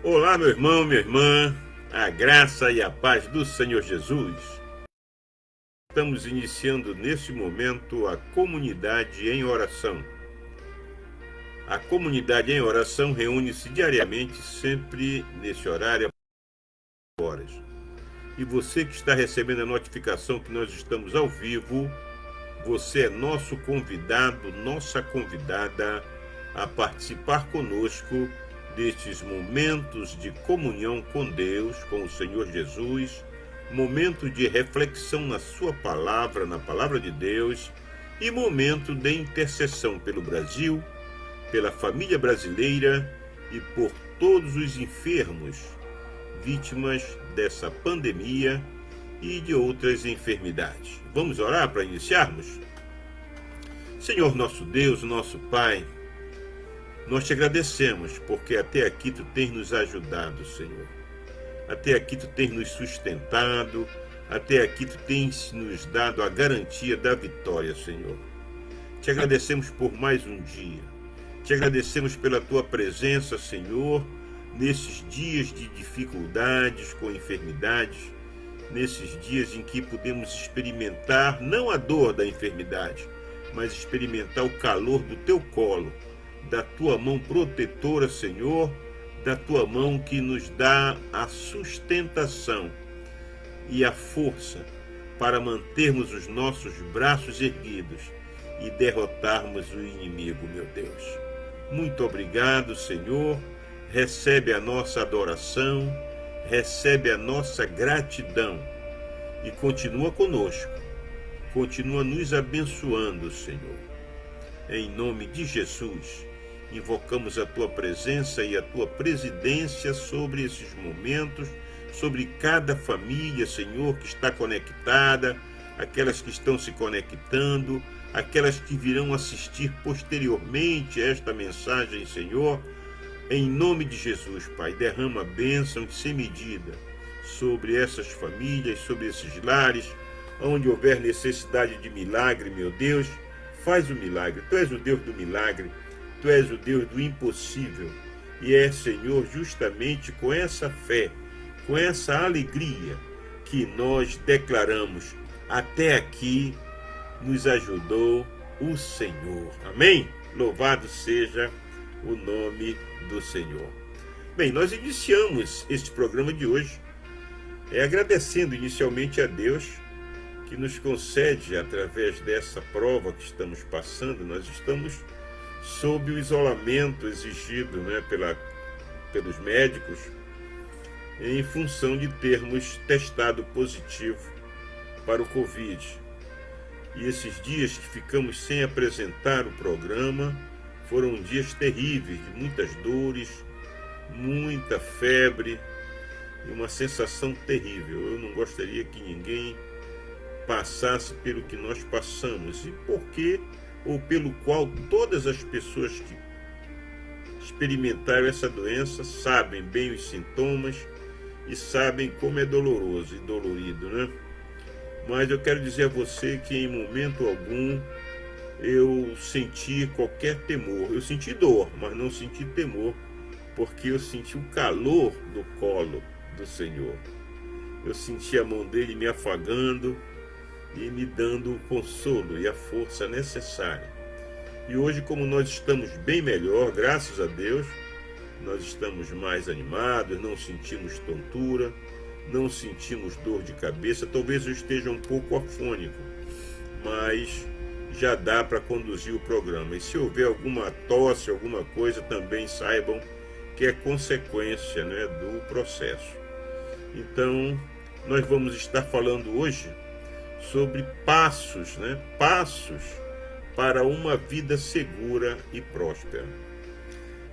Olá, meu irmão, minha irmã, a graça e a paz do Senhor Jesus. Estamos iniciando neste momento a comunidade em oração. A comunidade em oração reúne-se diariamente, sempre nesse horário, horas. E você que está recebendo a notificação que nós estamos ao vivo, você é nosso convidado, nossa convidada a participar conosco destes momentos de comunhão com Deus, com o Senhor Jesus, momento de reflexão na sua palavra, na palavra de Deus, e momento de intercessão pelo Brasil, pela família brasileira e por todos os enfermos, vítimas dessa pandemia e de outras enfermidades. Vamos orar para iniciarmos? Senhor nosso Deus, nosso Pai, nós te agradecemos porque até aqui tu tens nos ajudado, Senhor. Até aqui tu tens nos sustentado, até aqui tu tens nos dado a garantia da vitória, Senhor. Te agradecemos por mais um dia. Te agradecemos pela tua presença, Senhor, nesses dias de dificuldades com enfermidades, nesses dias em que podemos experimentar não a dor da enfermidade, mas experimentar o calor do teu colo, da tua mão protetora, Senhor, da tua mão que nos dá a sustentação e a força para mantermos os nossos braços erguidos e derrotarmos o inimigo, meu Deus. Muito obrigado, Senhor. Recebe a nossa adoração, recebe a nossa gratidão e continua conosco. Continua nos abençoando, Senhor. Em nome de Jesus, invocamos a tua presença e a tua presidência sobre esses momentos, sobre cada família, Senhor, que está conectada, aquelas que estão se conectando, aquelas que virão assistir posteriormente a esta mensagem, Senhor. Em nome de Jesus, Pai, derrama a bênção sem medida sobre essas famílias, sobre esses lares, onde houver necessidade de milagre, meu Deus, faz o milagre. Tu és o Deus do milagre, tu és o Deus do impossível. E é, Senhor, justamente com essa fé, com essa alegria que nós declaramos: até aqui nos ajudou o Senhor. Amém? Louvado seja o nome do Senhor. Bem, nós iniciamos este programa de hoje agradecendo inicialmente a Deus que nos concede, através dessa prova que estamos passando, nós estamos sob o isolamento exigido pelos médicos, em função de termos testado positivo para o Covid. E esses dias que ficamos sem apresentar o programa foram dias terríveis, de muitas dores, muita febre e uma sensação terrível. Eu não gostaria que ninguém passasse pelo que nós passamos, e porque ou pelo qual todas as pessoas que experimentaram essa doença sabem bem os sintomas e sabem como é doloroso e dolorido, né? Mas eu quero dizer a você que em momento algum eu senti qualquer temor. Eu senti dor, mas não senti temor, porque eu senti o calor do colo do Senhor. Eu senti a mão dele me afagando e me dando o consolo e a força necessária. E hoje, como nós estamos bem melhor, graças a Deus, nós estamos mais animados, não sentimos tontura, não sentimos dor de cabeça. Talvez eu esteja um pouco afônico, mas já dá para conduzir o programa. E se houver alguma tosse, alguma coisa, também saibam que é consequência, do processo. Então, nós vamos estar falando hoje sobre passos para uma vida segura e próspera.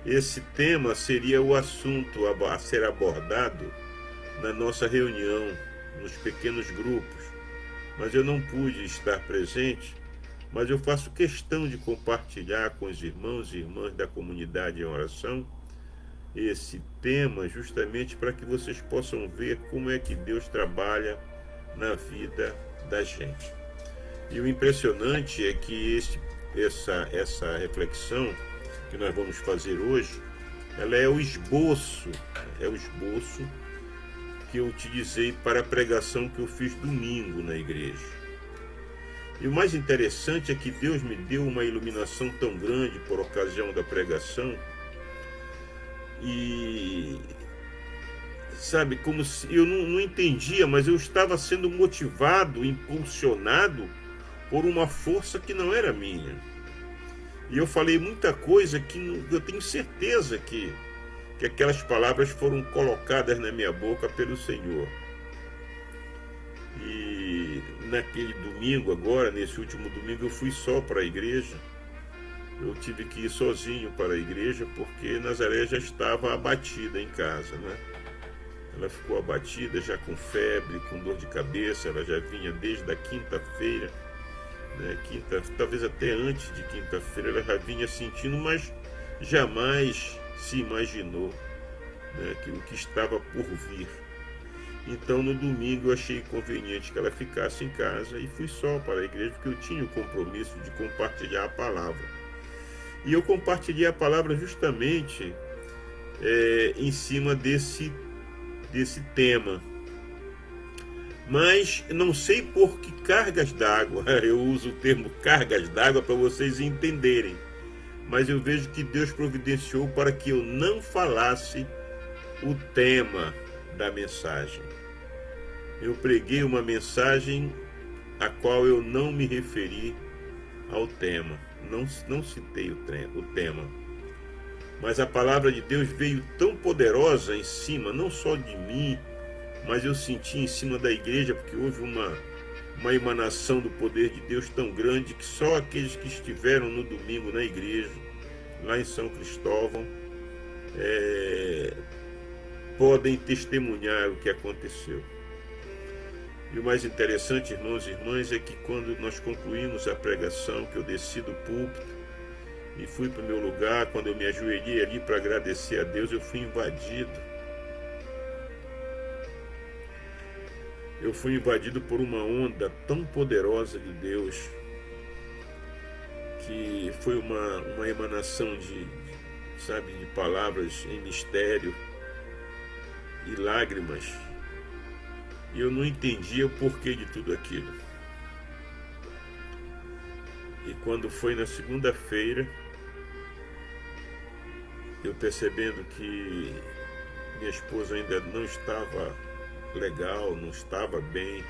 Esse tema seria o assunto a ser abordado na nossa reunião, nos pequenos grupos, mas eu não pude estar presente, mas eu faço questão de compartilhar com os irmãos e irmãs da comunidade em oração esse tema, justamente para que vocês possam ver como é que Deus trabalha na vida da gente. E o impressionante é que essa reflexão que nós vamos fazer hoje ela é o esboço que eu utilizei para a pregação que eu fiz domingo na igreja. E o mais interessante é que Deus me deu uma iluminação tão grande por ocasião da pregação, e sabe, como se eu não entendia, mas eu estava sendo motivado, impulsionado por uma força que não era minha. E eu falei muita coisa que eu tenho certeza que aquelas palavras foram colocadas na minha boca pelo Senhor. E naquele domingo agora, nesse último domingo, eu fui só para a igreja. Eu tive que ir sozinho para a igreja porque Nazaré já estava abatida em casa, né? Ela ficou abatida, já com febre, com dor de cabeça. Ela já vinha desde a quinta-feira, né? Talvez até antes de quinta-feira ela já vinha sentindo, mas jamais se imaginou, né, que o que estava por vir. Então no domingo eu achei conveniente que ela ficasse em casa e fui só para a igreja porque eu tinha o compromisso de compartilhar a palavra. E eu compartilhei a palavra justamente em cima desse tema. Mas não sei por que cargas d'água, eu uso o termo cargas d'água para vocês entenderem, mas eu vejo que Deus providenciou para que eu não falasse o tema da mensagem. Eu preguei uma mensagem a qual eu não me referi ao tema, não citei o tema, mas a palavra de Deus veio tão poderosa em cima, não só de mim, mas eu senti em cima da igreja, porque houve uma emanação do poder de Deus tão grande que só aqueles que estiveram no domingo na igreja, lá em São Cristóvão, podem testemunhar o que aconteceu. E o mais interessante, irmãos e irmãs, é que quando nós concluímos a pregação, que eu desci do púlpito e fui para o meu lugar, quando eu me ajoelhei ali para agradecer a Deus, eu fui invadido. Eu fui invadido por uma onda tão poderosa de Deus, que foi uma emanação de palavras em mistério e lágrimas. E eu não entendia o porquê de tudo aquilo. E quando foi na segunda-feira, eu percebendo que minha esposa ainda não estava legal, não estava bem,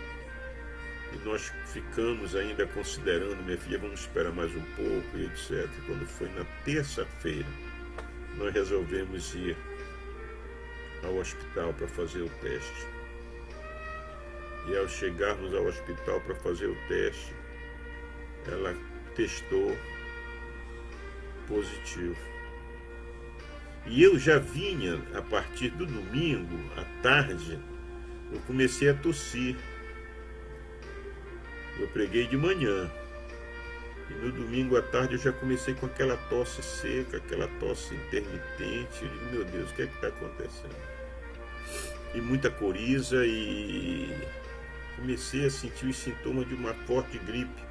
e nós ficamos ainda considerando, minha filha, vamos esperar mais um pouco, e etc. Quando foi na terça-feira, nós resolvemos ir ao hospital para fazer o teste. E ao chegarmos ao hospital para fazer o teste, ela testou positivo. E eu já vinha, a partir do domingo, à tarde, eu comecei a tossir. Eu preguei de manhã. E no domingo à tarde eu já comecei com aquela tosse seca, aquela tosse intermitente. Eu digo, meu Deus, o que é que está acontecendo? E muita coriza, e comecei a sentir os sintomas de uma forte gripe.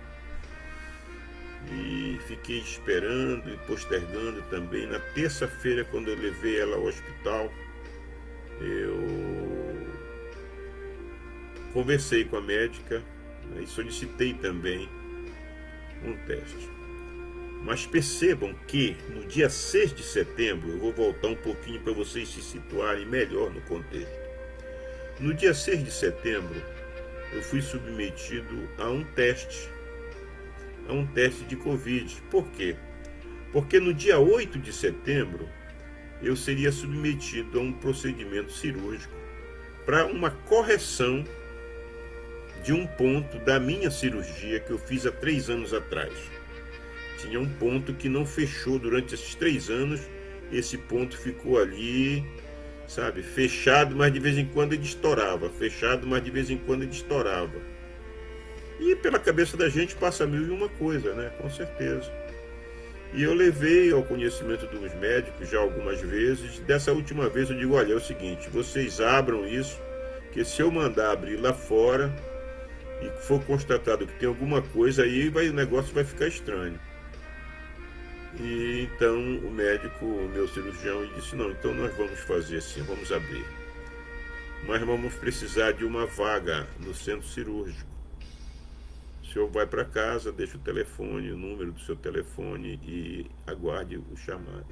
E fiquei esperando e postergando também. Na terça-feira, quando eu levei ela ao hospital, eu conversei com a médica, né, e solicitei também um teste. Mas percebam que no dia 6 de setembro, eu vou voltar um pouquinho para vocês se situarem melhor no contexto. No dia 6 de setembro, eu fui submetido a um teste de Covid. Por quê? Porque no dia 8 de setembro, eu seria submetido a um procedimento cirúrgico para uma correção de um ponto da minha cirurgia que eu fiz há 3 anos atrás. Tinha um ponto que não fechou durante esses 3 anos, esse ponto ficou ali, fechado, mas de vez em quando ele estourava, fechado, mas de vez em quando ele estourava. E pela cabeça da gente passa 1001 coisa, né? Com certeza. E eu levei ao conhecimento dos médicos já algumas vezes. Dessa última vez eu digo, olha, é o seguinte, vocês abram isso, que se eu mandar abrir lá fora e for constatado que tem alguma coisa, aí o negócio vai ficar estranho. E então o médico, o meu cirurgião, disse: não, então nós vamos fazer assim, vamos abrir. Mas vamos precisar de uma vaga no centro cirúrgico. O senhor vai para casa, deixa o telefone, o número do seu telefone e aguarde o chamado.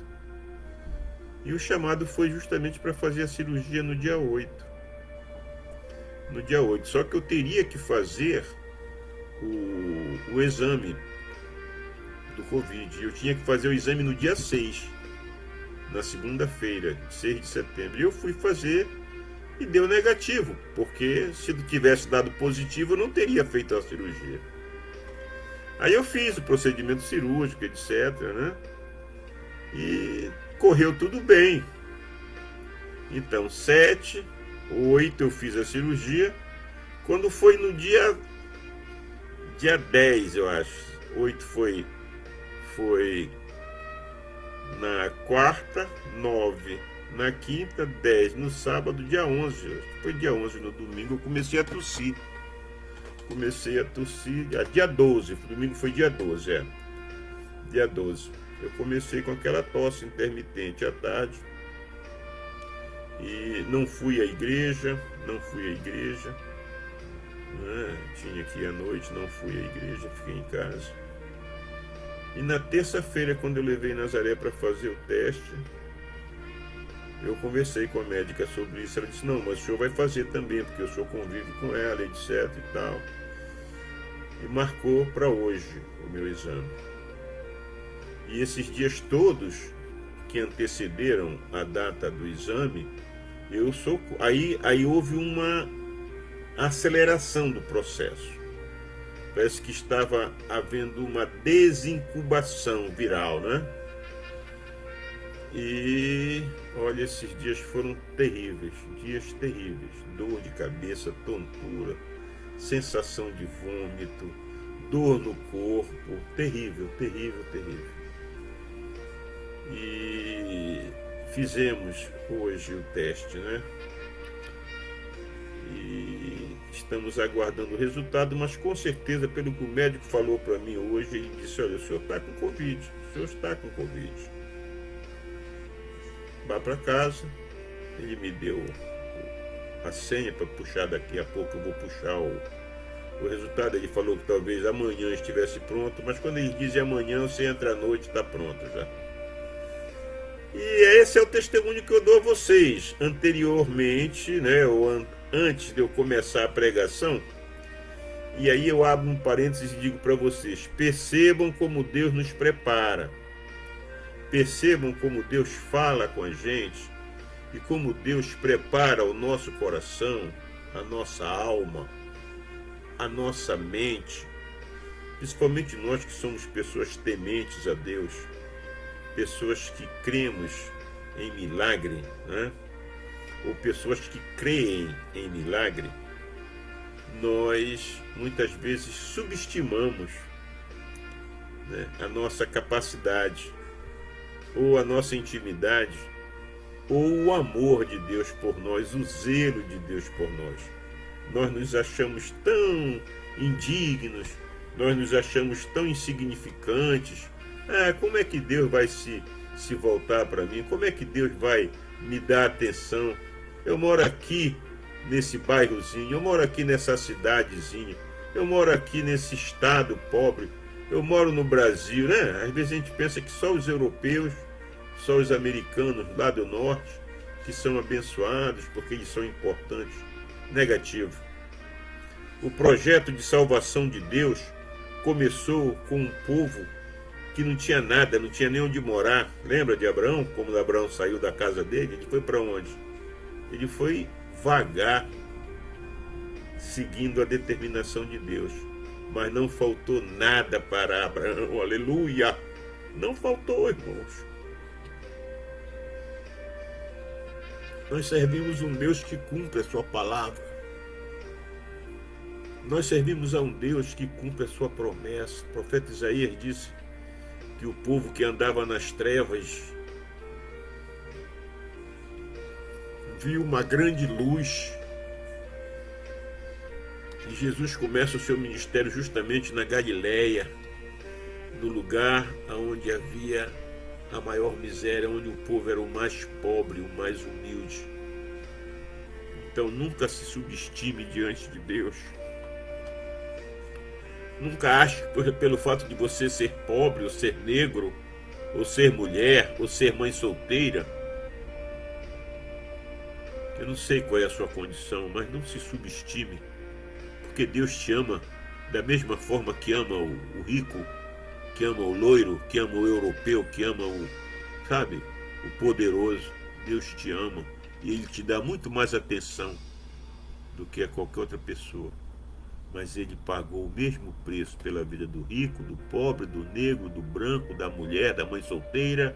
E o chamado foi justamente para fazer a cirurgia no dia 8. No dia 8. Só que eu teria que fazer o exame do Covid. Eu tinha que fazer o exame no dia 6, na segunda-feira, 6 de setembro. E eu fui fazer e deu negativo, porque se tivesse dado positivo eu não teria feito a cirurgia. Aí eu fiz o procedimento cirúrgico, etc, né? E correu tudo bem. Então 7, 8 eu fiz a cirurgia. Quando foi no dia 10, eu acho, 8 foi na quarta, 9 na quinta, 10 no sábado, dia 11, foi dia 11 no domingo, eu comecei a tossir. Dia 12, domingo foi dia 12, dia 12. Eu comecei com aquela tosse intermitente à tarde e não fui à igreja, né? Tinha que ir à noite, não fui à igreja, fiquei em casa. E na terça-feira, quando eu levei Nazaré para fazer o teste, eu conversei com a médica sobre isso. Ela disse: não, mas o senhor vai fazer também, porque o senhor convive com ela, etc e tal. E marcou para hoje o meu exame. E esses dias todos que antecederam a data do exame, aí houve uma aceleração do processo. Parece que estava havendo uma desincubação viral, né? E olha, esses dias foram terríveis, dias terríveis. Dor de cabeça, tontura, sensação de vômito, dor no corpo, terrível. E fizemos hoje o teste, né? E estamos aguardando o resultado, mas com certeza, pelo que o médico falou para mim hoje, ele disse: olha, o senhor está com Covid, vá para casa. Ele me deu a senha para puxar, daqui a pouco eu vou puxar o resultado. Ele falou que talvez amanhã estivesse pronto, mas quando eles dizem amanhã, você entra à noite, está pronto já. E esse é o testemunho que eu dou a vocês. Anteriormente, né, ou antes de eu começar a pregação, e aí eu abro um parênteses e digo para vocês: percebam como Deus nos prepara, percebam como Deus fala com a gente e como Deus prepara o nosso coração, a nossa alma, a nossa mente, principalmente nós que somos pessoas tementes a Deus, pessoas que cremos em milagre, né? Ou pessoas que creem em milagre. Nós muitas vezes subestimamos, né, a nossa capacidade, ou a nossa intimidade, ou o amor de Deus por nós, o zelo de Deus por nós. Nós nos achamos tão indignos, nós nos achamos tão insignificantes. Como é que Deus vai se voltar para mim? Como é que Deus vai me dar atenção? Eu moro aqui nesse bairrozinho, eu moro aqui nessa cidadezinha, eu moro aqui nesse estado pobre, eu moro no Brasil, né? Às vezes a gente pensa que só os europeus, só os americanos lá do norte, que são abençoados porque eles são importantes. Negativo. O projeto de salvação de Deus começou com um povo que não tinha nada, não tinha nem onde morar. Lembra de Abraão? Como Abraão saiu da casa dele, ele foi para onde? Ele foi vagar, seguindo a determinação de Deus. Mas não faltou nada para Abraão, aleluia! Não faltou, irmãos. Nós servimos um Deus que cumpre a sua palavra. Nós servimos a um Deus que cumpre a sua promessa. O profeta Isaías disse que o povo que andava nas trevas viu uma grande luz. E Jesus começa o seu ministério justamente na Galileia. no lugar onde havia a maior miséria, onde o povo era o mais pobre, o mais humilde. Então nunca se subestime diante de Deus. Nunca ache que pelo fato de você ser pobre, ou ser negro, ou ser mulher, ou ser mãe solteira, eu não sei qual é a sua condição, mas não se subestime, porque Deus te ama da mesma forma que ama o rico, que ama o loiro, que ama o europeu, que ama o poderoso. Deus te ama e Ele te dá muito mais atenção do que a qualquer outra pessoa. Mas Ele pagou o mesmo preço pela vida do rico, do pobre, do negro, do branco, da mulher, da mãe solteira.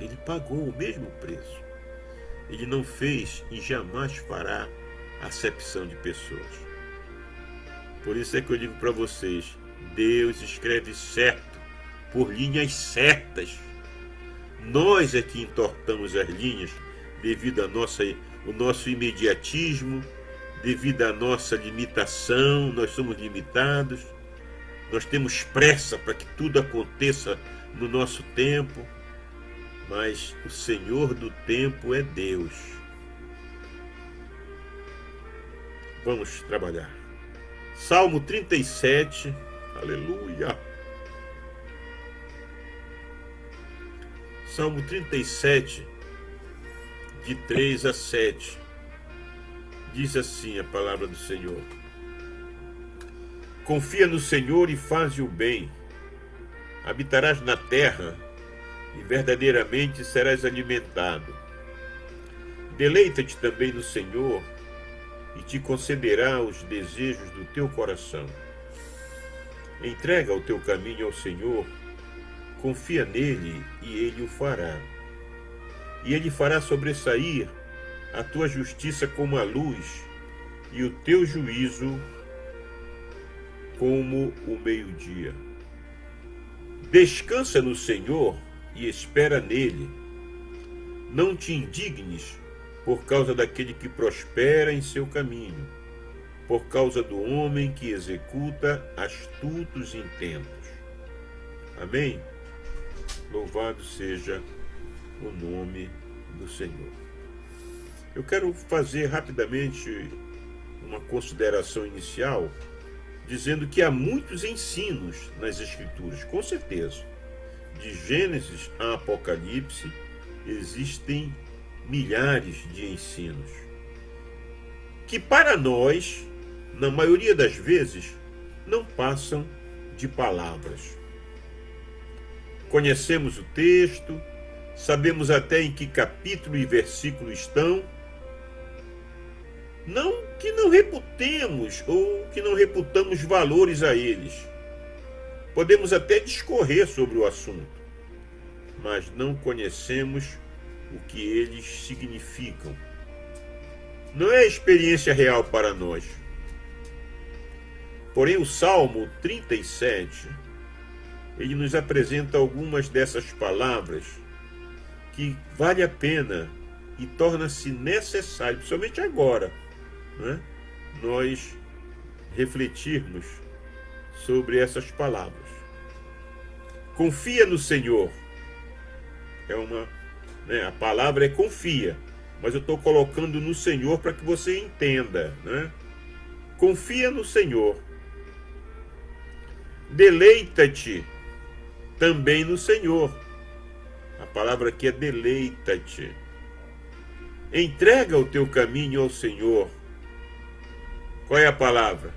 Ele pagou o mesmo preço. Ele não fez e jamais fará acepção de pessoas. Por isso é que eu digo para vocês, Deus escreve certo, por linhas certas. Nós é que entortamos as linhas devido ao nosso imediatismo, devido à nossa limitação. Nós somos limitados, nós temos pressa para que tudo aconteça no nosso tempo, mas o Senhor do tempo é Deus. Vamos trabalhar. Salmo 37, aleluia. Salmo 37, de 3 a 7. Diz assim a palavra do Senhor: confia no Senhor e faze o bem, habitarás na terra e verdadeiramente serás alimentado. Deleita-te também no Senhor e te concederá os desejos do teu coração. Entrega o teu caminho ao Senhor, confia nele e ele o fará. E ele fará sobressair a tua justiça como a luz e o teu juízo como o meio-dia. Descansa no Senhor e espera nele. Não te indignes por causa daquele que prospera em seu caminho, por causa do homem que executa astutos intentos. Amém? Louvado seja o nome do Senhor. Eu quero fazer rapidamente uma consideração inicial, dizendo que há muitos ensinos nas Escrituras, com certeza. De Gênesis a Apocalipse, existem milhares de ensinos, que para nós, na maioria das vezes, não passam de palavras. Conhecemos o texto, sabemos até em que capítulo e versículo estão, não que não reputemos ou que não reputamos valores a eles. Podemos até discorrer sobre o assunto, mas não conhecemos o que eles significam. Não é experiência real para nós. Porém, o Salmo 37, ele nos apresenta algumas dessas palavras que vale a pena e torna-se necessário, principalmente agora, né, nós refletirmos sobre essas palavras. Confia no Senhor. A palavra é confia, mas eu estou colocando no Senhor para que você entenda, né? Confia no Senhor. Deleita-te também no Senhor. A palavra aqui é deleita-te. Entrega o teu caminho ao Senhor. Qual é a palavra?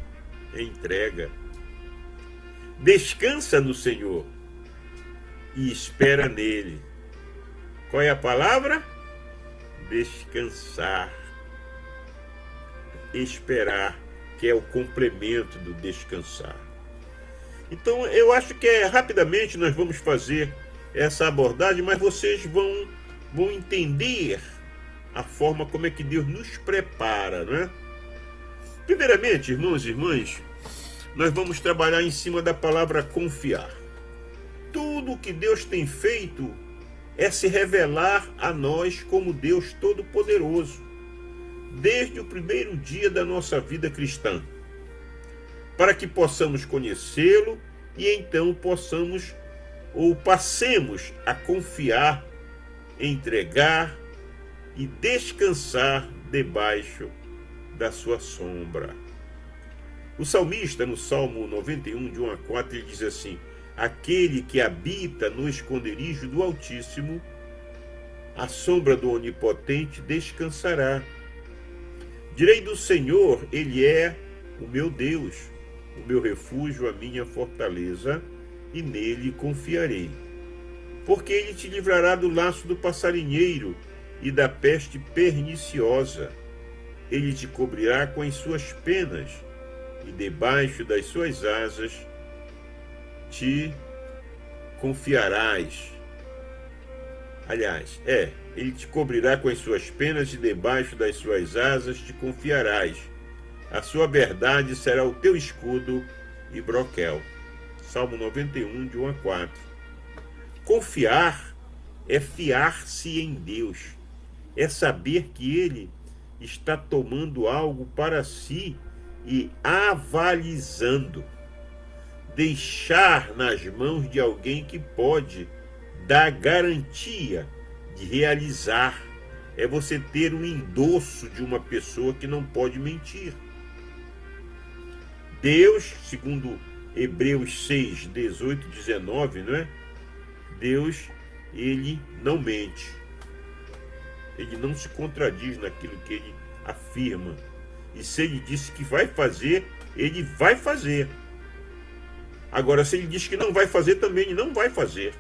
Entrega. Descansa no Senhor e espera nele. Qual é a palavra? Descansar. Esperar, que é o complemento do descansar. Então, eu acho que rapidamente nós vamos fazer essa abordagem, mas vocês vão entender a forma como é que Deus nos prepara, não é? Primeiramente, irmãos e irmãs, nós vamos trabalhar em cima da palavra confiar. Tudo o que Deus tem feito é se revelar a nós como Deus Todo-Poderoso, desde o primeiro dia da nossa vida cristã, para que possamos conhecê-lo e então possamos ou passemos a confiar, entregar e descansar debaixo da sua sombra. O salmista, no Salmo 91, de 1 a 4, ele diz assim: aquele que habita no esconderijo do Altíssimo, à sombra do Onipotente descansará. Direi do Senhor, ele é o meu Deus, o meu refúgio, a minha fortaleza, e nele confiarei. Porque ele te livrará do laço do passarinheiro e da peste perniciosa. Ele te cobrirá com as suas penas, e debaixo das suas asas te confiarás. Aliás, ele te cobrirá com as suas penas, e debaixo das suas asas te confiarás. A sua verdade será o teu escudo e broquel. Salmo 91, de 1 a 4. Confiar é fiar-se em Deus, é saber que Ele está tomando algo para si e avalizando. Deixar nas mãos de alguém que pode dar garantia de realizar. É você ter um endosso de uma pessoa que não pode mentir. Deus, segundo Hebreus 6, 18, 19, não é? Deus, ele não mente. Ele não se contradiz naquilo que ele afirma. E se ele disse que vai fazer, ele vai fazer. Agora, se ele diz que não vai fazer, também ele não vai fazer.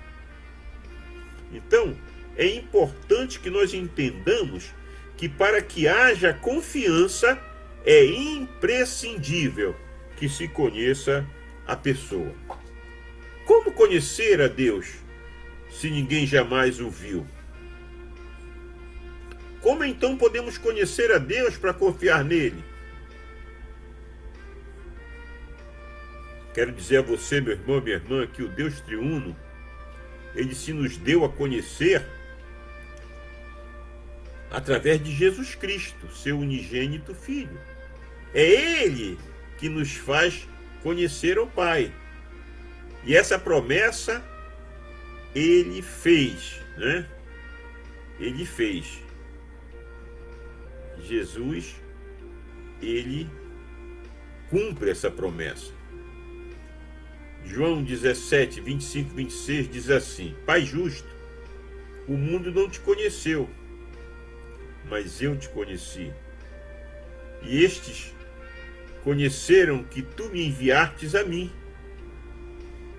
Então, é importante que nós entendamos que para que haja confiança, é imprescindível que se conheça a pessoa. Como conhecer a Deus se ninguém jamais o viu? Como então podemos conhecer a Deus para confiar nele? Quero dizer a você, meu irmão, minha irmã, que o Deus triuno, ele se nos deu a conhecer através de Jesus Cristo, seu unigênito Filho. É ele que nos faz conhecer o Pai. E essa promessa ele fez, né? Ele fez. Jesus, ele cumpre essa promessa. João 17, 25, 26 diz assim: Pai justo, o mundo não te conheceu, mas eu te conheci. E estes conheceram que tu me enviastes a mim.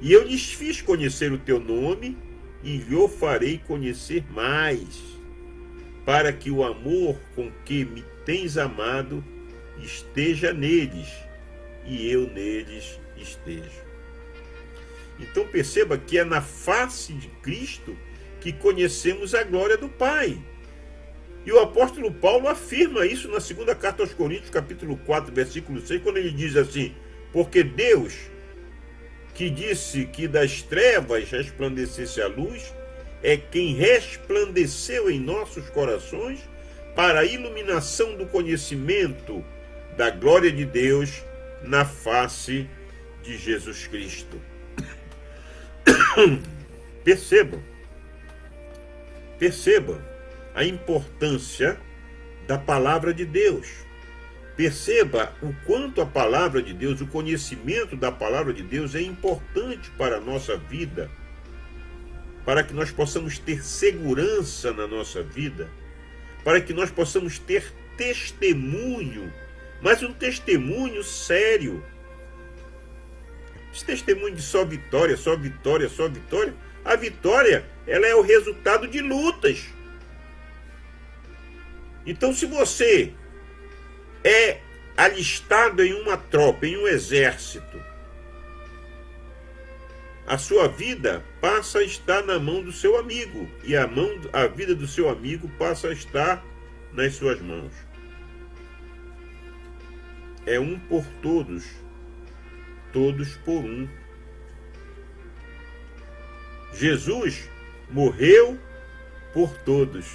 E eu lhes fiz conhecer o teu nome, e lhe farei conhecer mais, para que o amor com que me tens amado esteja neles, e eu neles esteja. Então perceba que é na face de Cristo que conhecemos a glória do Pai. E o apóstolo Paulo afirma isso na segunda carta aos Coríntios, capítulo 4, versículo 6, quando ele diz assim: porque Deus, que disse que das trevas resplandecesse a luz, é quem resplandeceu em nossos corações para a iluminação do conhecimento da glória de Deus na face de Jesus Cristo. Percebam a importância da palavra de Deus. Perceba o quanto a palavra de Deus, o conhecimento da palavra de Deus é importante para a nossa vida, para que nós possamos ter segurança na nossa vida, para que nós possamos ter testemunho, mas um testemunho sério. Esse testemunho de só vitória, só vitória, só vitória. A vitória, ela é o resultado de lutas. Então, se você é alistado em uma tropa, em um exército, a sua vida passa a estar na mão do seu amigo, e a vida do seu amigo passa a estar nas suas mãos. É um por todos, todos por um. Jesus morreu por todos.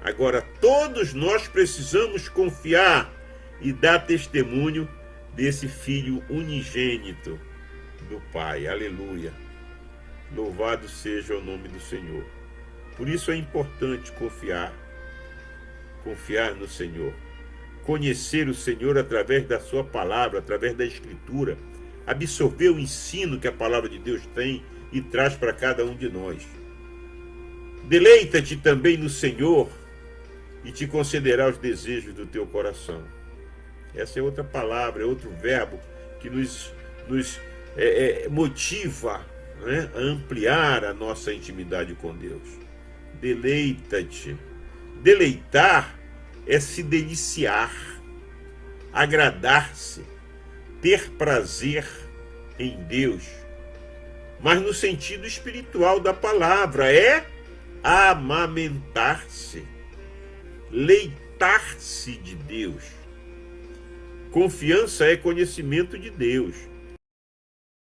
Agora, todos nós precisamos confiar e dar testemunho desse Filho unigênito, do Pai. Aleluia. Louvado seja o nome do Senhor. Por isso é importante confiar no Senhor. Conhecer o Senhor através da sua palavra, através da Escritura. Absorver o ensino que a palavra de Deus tem e traz para cada um de nós. Deleita-te também no Senhor e te concederá os desejos do teu coração. Essa é outra palavra, é outro verbo que nos motiva, né, a ampliar a nossa intimidade com Deus. Deleita-te. Deleitar é se deliciar, agradar-se, ter prazer em Deus. Mas no sentido espiritual da palavra, é amamentar-se, leitar-se de Deus. Confiança é conhecimento de Deus.